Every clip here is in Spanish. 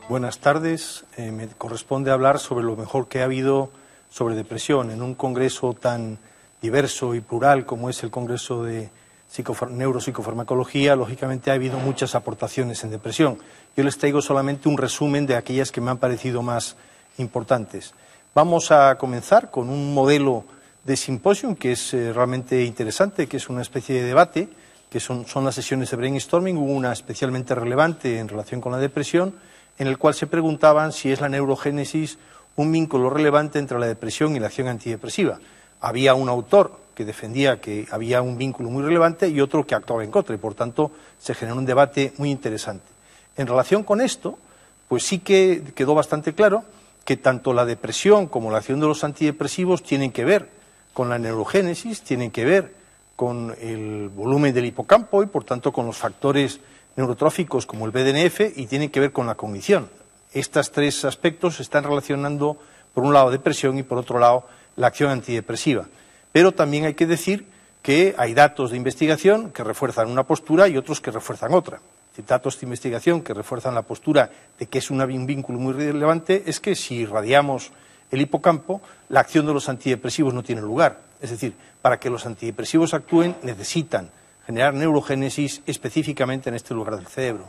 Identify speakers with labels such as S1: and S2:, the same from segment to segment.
S1: Buenas tardes. Me corresponde hablar sobre lo mejor que ha habido sobre depresión en un congreso tan diverso y plural como es el Congreso de Neuropsicofarmacología. Lógicamente ha habido muchas aportaciones en depresión. Yo les traigo solamente un resumen de aquellas que me han parecido más importantes. Vamos a comenzar con un modelo de simposium que es realmente interesante, que es una especie de debate, que son las sesiones de brainstorming. Hubo una especialmente relevante en relación con la depresión, en el cual se preguntaban si es la neurogénesis un vínculo relevante entre la depresión y la acción antidepresiva. Había un autor que defendía que había un vínculo muy relevante y otro que actuaba en contra, y por tanto se generó un debate muy interesante. En relación con esto, pues sí que quedó bastante claro que tanto la depresión como la acción de los antidepresivos tienen que ver con la neurogénesis, tienen que ver con el volumen del hipocampo y por tanto con los factores neurotróficos como el BDNF, y tienen que ver con la cognición. Estos tres aspectos se están relacionando, por un lado, depresión y por otro lado, la acción antidepresiva. Pero también hay que decir que hay datos de investigación que refuerzan una postura y otros que refuerzan otra. Datos de investigación que refuerzan la postura de que es un vínculo muy relevante es que si irradiamos el hipocampo, la acción de los antidepresivos no tiene lugar. Es decir, para que los antidepresivos actúen necesitan generar neurogénesis específicamente en este lugar del cerebro.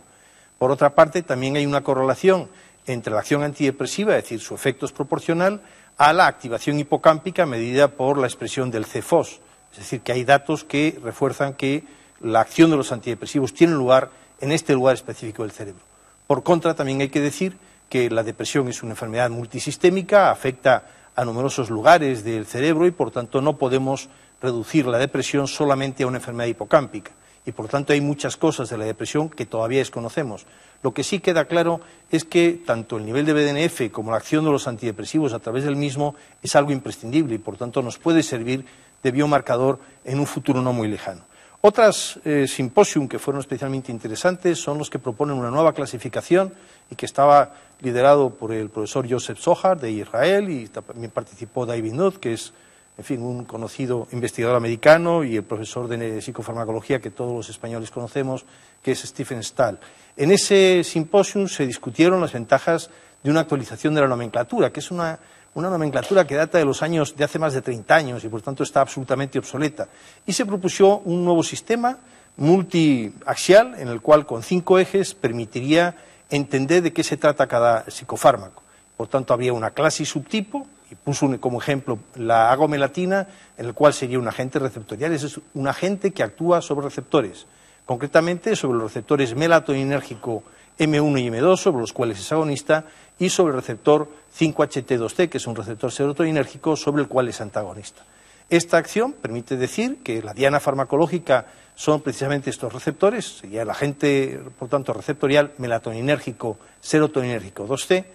S1: Por otra parte, también hay una correlación entre la acción antidepresiva, es decir, su efecto es proporcional a la activación hipocámpica medida por la expresión del CFOS. Es decir, que hay datos que refuerzan que la acción de los antidepresivos tiene lugar en este lugar específico del cerebro. Por contra, también hay que decir que la depresión es una enfermedad multisistémica, afecta a numerosos lugares del cerebro y, por tanto, no podemos reducir la depresión solamente a una enfermedad hipocámpica. Y, por tanto, hay muchas cosas de la depresión que todavía desconocemos. Lo que sí queda claro es que tanto el nivel de BDNF como la acción de los antidepresivos a través del mismo es algo imprescindible y, por tanto, nos puede servir de biomarcador en un futuro no muy lejano. Otras simposium que fueron especialmente interesantes son los que proponen una nueva clasificación y que estaba liderado por el profesor Joseph Zohar de Israel, y también participó David Nutt, que es, en fin, un conocido investigador americano, y el profesor de psicofarmacología que todos los españoles conocemos, que es Stephen Stahl. En ese simposium se discutieron las ventajas de una actualización de la nomenclatura, que es una nomenclatura que data de los años de hace más de 30 años y por tanto está absolutamente obsoleta. Y se propuso un nuevo sistema multiaxial en el cual con 5 ejes permitiría entender de qué se trata cada psicofármaco. Por tanto, habría una clase y subtipo, y puso como ejemplo la agomelatina, en el cual sería un agente receptorial. Es un agente que actúa sobre receptores, concretamente sobre los receptores melatoninérgico M1 y M2, sobre los cuales es agonista, y sobre el receptor 5-HT2C, que es un receptor serotoninérgico, sobre el cual es antagonista. Esta acción permite decir que la diana farmacológica son precisamente estos receptores, sería el agente, por tanto, receptorial melatoninérgico, serotoninérgico 2C,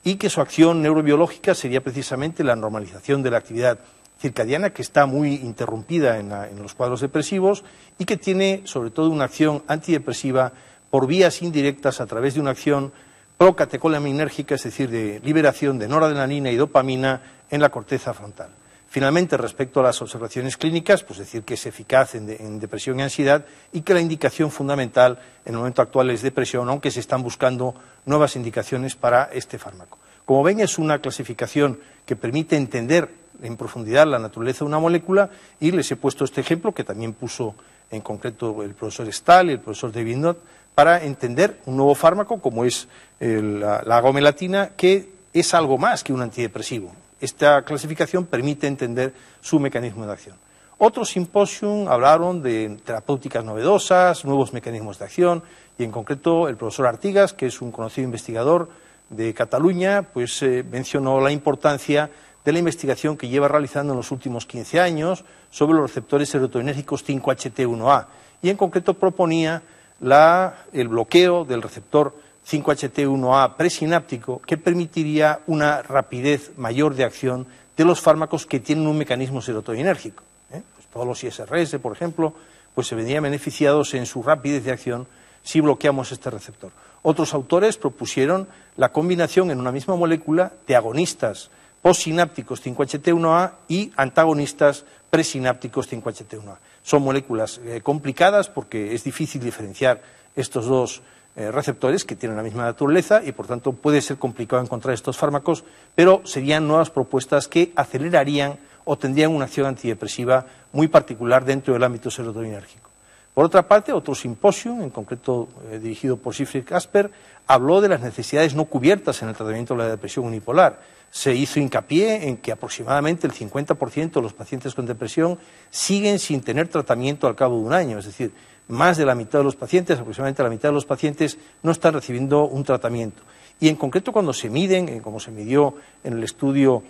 S1: y que su acción neurobiológica sería precisamente la normalización de la actividad circadiana, que está muy interrumpida en los cuadros depresivos y que tiene, sobre todo, una acción antidepresiva por vías indirectas a través de una acción procatecolinérgica, es decir, de liberación de noradrenalina y dopamina en la corteza frontal. Finalmente, respecto a las observaciones clínicas, pues decir que es eficaz en depresión y ansiedad y que la indicación fundamental en el momento actual es depresión, aunque se están buscando nuevas indicaciones para este fármaco. Como ven, es una clasificación que permite entender en profundidad la naturaleza de una molécula, y les he puesto este ejemplo que también puso en concreto el profesor Stahl y el profesor David Nutt, para entender un nuevo fármaco como es la agomelatina, que es algo más que un antidepresivo. Esta clasificación permite entender su mecanismo de acción. Otros simposium hablaron de terapéuticas novedosas, nuevos mecanismos de acción, y en concreto el profesor Artigas, que es un conocido investigador de Cataluña, pues mencionó la importancia de la investigación que lleva realizando en los últimos 15 años sobre los receptores serotoninérgicos 5-HT1A, y en concreto proponía el bloqueo del receptor 5-HT1A presináptico, que permitiría una rapidez mayor de acción de los fármacos que tienen un mecanismo serotoninérgico. Pues todos los ISRS, por ejemplo, pues se verían beneficiados en su rapidez de acción si bloqueamos este receptor. Otros autores propusieron la combinación en una misma molécula de agonistas postsinápticos 5-HT1A y antagonistas presinápticos 5-HT1A. Son moléculas complicadas porque es difícil diferenciar estos dos receptores que tienen la misma naturaleza y, por tanto, puede ser complicado encontrar estos fármacos, pero serían nuevas propuestas que acelerarían o tendrían una acción antidepresiva muy particular dentro del ámbito serotoninérgico. Por otra parte, otro simposio, en concreto dirigido por Siegfried Casper, habló de las necesidades no cubiertas en el tratamiento de la depresión unipolar. Se hizo hincapié en que aproximadamente el 50% de los pacientes con depresión siguen sin tener tratamiento al cabo de un año, es decir, más de la mitad de los pacientes, aproximadamente la mitad de los pacientes, no están recibiendo un tratamiento. Y en concreto cuando se miden, como se midió en el estudio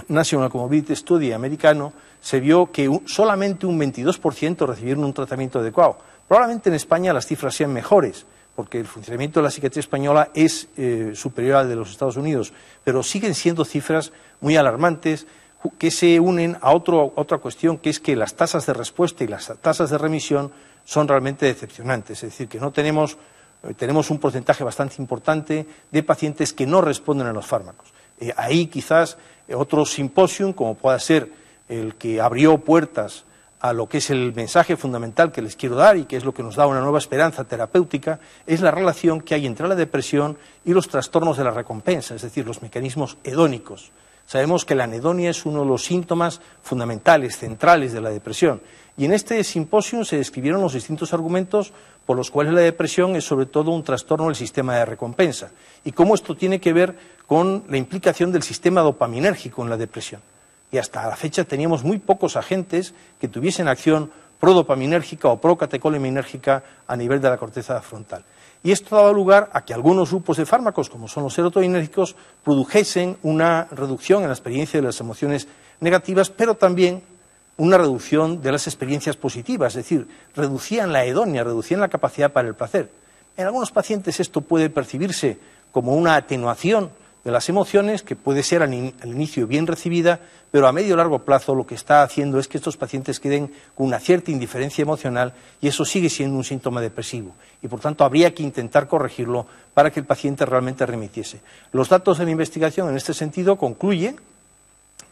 S1: National Comorbidity Study americano, se vio que solamente un 22% recibieron un tratamiento adecuado. Probablemente en España las cifras sean mejores, porque el funcionamiento de la psiquiatría española es superior al de los Estados Unidos, pero siguen siendo cifras muy alarmantes que se unen a otra cuestión, que es que las tasas de respuesta y las tasas de remisión son realmente decepcionantes. Es decir, que no tenemos un porcentaje bastante importante de pacientes que no responden a los fármacos. Ahí quizás otro simposium, como pueda ser el que abrió puertas a lo que es el mensaje fundamental que les quiero dar y que es lo que nos da una nueva esperanza terapéutica, es la relación que hay entre la depresión y los trastornos de la recompensa, es decir, los mecanismos hedónicos. Sabemos que la anedonia es uno de los síntomas fundamentales, centrales de la depresión. Y en este simposio se describieron los distintos argumentos por los cuales la depresión es sobre todo un trastorno del sistema de recompensa y cómo esto tiene que ver con la implicación del sistema dopaminérgico en la depresión. Y hasta la fecha teníamos muy pocos agentes que tuviesen acción prodopaminérgica o procatecolinérgica a nivel de la corteza frontal. Y esto daba lugar a que algunos grupos de fármacos, como son los serotoninérgicos, produjesen una reducción en la experiencia de las emociones negativas, pero también una reducción de las experiencias positivas, es decir, reducían la hedonia, reducían la capacidad para el placer. En algunos pacientes esto puede percibirse como una atenuación de las emociones, que puede ser al inicio bien recibida, pero a medio o largo plazo lo que está haciendo es que estos pacientes queden con una cierta indiferencia emocional y eso sigue siendo un síntoma depresivo. Y por tanto habría que intentar corregirlo para que el paciente realmente remitiese. Los datos de la investigación en este sentido concluyen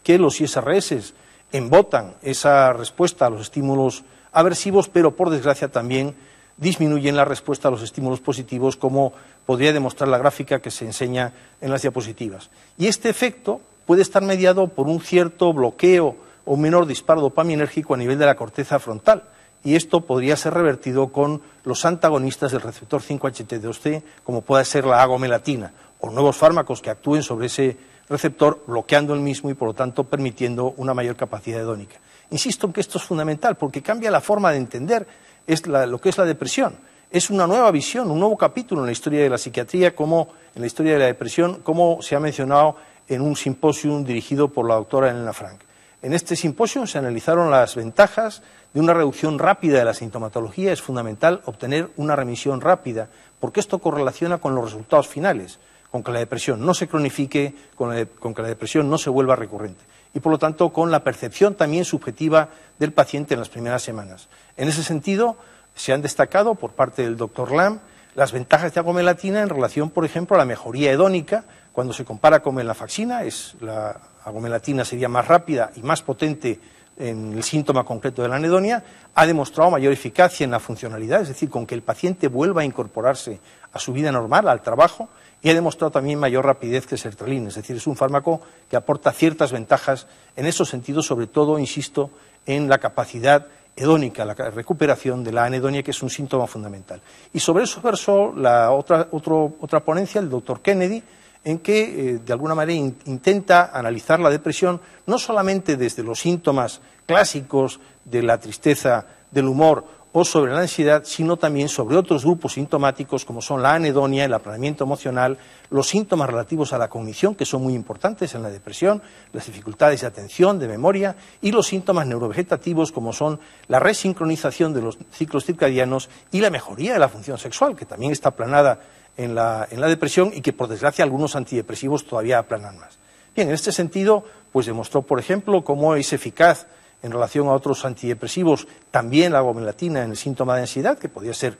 S1: que los ISRS embotan esa respuesta a los estímulos aversivos, pero por desgracia también disminuyen la respuesta a los estímulos positivos, como podría demostrar la gráfica que se enseña en las diapositivas. Y este efecto puede estar mediado por un cierto bloqueo o menor disparo dopaminérgico a nivel de la corteza frontal, y esto podría ser revertido con los antagonistas del receptor 5-HT2C, como puede ser la agomelatina, o nuevos fármacos que actúen sobre ese receptor, bloqueando el mismo y, por lo tanto, permitiendo una mayor capacidad hedónica. Insisto en que esto es fundamental, porque cambia la forma de entender lo que es la depresión. Es una nueva visión, un nuevo capítulo en la historia de la psiquiatría, como en la historia de la depresión, como se ha mencionado en un simposium dirigido por la doctora Elena Frank. En este simposio se analizaron las ventajas de una reducción rápida de la sintomatología. Es fundamental obtener una remisión rápida, porque esto correlaciona con los resultados finales, con que la depresión no se cronifique, con que la depresión no se vuelva recurrente, y por lo tanto con la percepción también subjetiva del paciente en las primeras semanas. En ese sentido, se han destacado por parte del Dr. Lam las ventajas de agomelatina en relación, por ejemplo, a la mejoría hedónica. Cuando se compara con venlafaxina, la agomelatina sería más rápida y más potente en el síntoma concreto de la anedonia, ha demostrado mayor eficacia en la funcionalidad, es decir, con que el paciente vuelva a incorporarse a su vida normal, al trabajo, y ha demostrado también mayor rapidez que sertralina, es decir, es un fármaco que aporta ciertas ventajas en esos sentidos, sobre todo, insisto, en la capacidad hedónica, la recuperación de la anedonia, que es un síntoma fundamental. Y sobre eso versó la otra ponencia, el Dr. Kennedy, en que de alguna manera intenta analizar la depresión no solamente desde los síntomas clásicos de la tristeza, del humor o sobre la ansiedad, sino también sobre otros grupos sintomáticos como son la anedonia, el aplanamiento emocional, los síntomas relativos a la cognición, que son muy importantes en la depresión, las dificultades de atención, de memoria, y los síntomas neurovegetativos como son la resincronización de los ciclos circadianos y la mejoría de la función sexual, que también está aplanada en la depresión y que, por desgracia, algunos antidepresivos todavía aplanan más. Bien, en este sentido, pues demostró, por ejemplo, cómo es eficaz en relación a otros antidepresivos también la agomelatina en el síntoma de ansiedad, que podría ser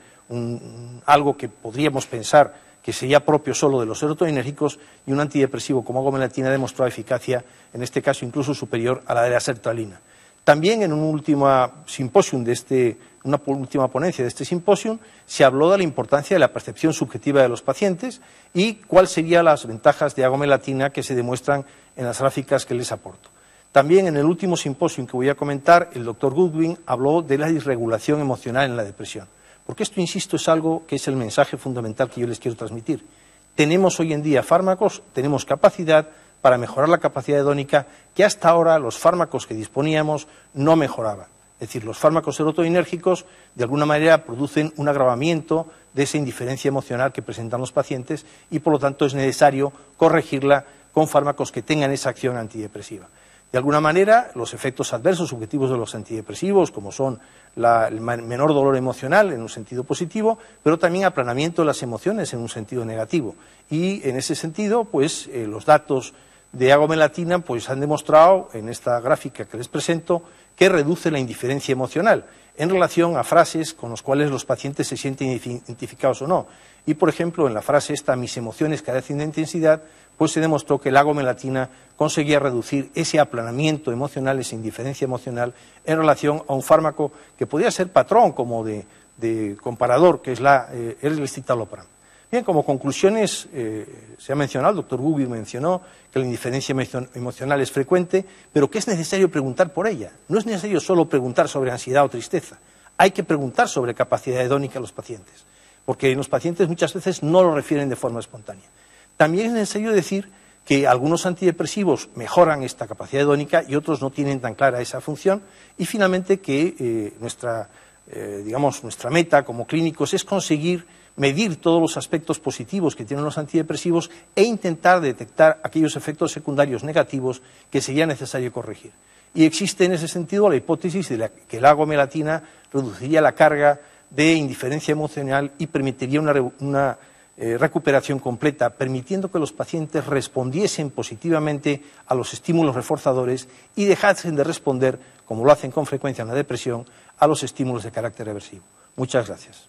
S1: algo que podríamos pensar que sería propio solo de los serotoninérgicos, y un antidepresivo como agomelatina ha demostrado eficacia, en este caso incluso superior a la de la sertralina. También en un último simposium una última ponencia de este simposium, se habló de la importancia de la percepción subjetiva de los pacientes y cuáles serían las ventajas de agomelatina que se demuestran en las gráficas que les aporto. También en el último simposium que voy a comentar, el doctor Goodwin habló de la disregulación emocional en la depresión. Porque esto, insisto, es algo que es el mensaje fundamental que yo les quiero transmitir. Tenemos hoy en día fármacos, tenemos capacidad para mejorar la capacidad hedónica que hasta ahora los fármacos que disponíamos no mejoraban. Es decir, los fármacos serotoninérgicos de alguna manera producen un agravamiento de esa indiferencia emocional que presentan los pacientes y por lo tanto es necesario corregirla con fármacos que tengan esa acción antidepresiva. De alguna manera, los efectos adversos subjetivos de los antidepresivos, como son el menor dolor emocional en un sentido positivo, pero también aplanamiento de las emociones en un sentido negativo. Y en ese sentido, pues los datos de agomelatina pues han demostrado en esta gráfica que les presento que reduce la indiferencia emocional en relación a frases con las cuales los pacientes se sienten identificados o no. Y, por ejemplo, en la frase esta, mis emociones carecen de intensidad, pues se demostró que la agomelatina conseguía reducir ese aplanamiento emocional, esa indiferencia emocional, en relación a un fármaco que podía ser patrón como de comparador, que es el escitalopram. Bien, como conclusiones, se ha mencionado, el doctor Goodwin mencionó que la indiferencia emocional es frecuente, pero que es necesario preguntar por ella. No es necesario solo preguntar sobre ansiedad o tristeza, hay que preguntar sobre capacidad hedónica a los pacientes, porque los pacientes muchas veces no lo refieren de forma espontánea. También es necesario decir que algunos antidepresivos mejoran esta capacidad hedónica y otros no tienen tan clara esa función, y finalmente que nuestra meta como clínicos es conseguir medir todos los aspectos positivos que tienen los antidepresivos e intentar detectar aquellos efectos secundarios negativos que sería necesario corregir. Y existe en ese sentido la hipótesis de que la agomelatina reduciría la carga de indiferencia emocional y permitiría una recuperación completa, permitiendo que los pacientes respondiesen positivamente a los estímulos reforzadores y dejasen de responder, como lo hacen con frecuencia en la depresión, a los estímulos de carácter reversivo. Muchas gracias.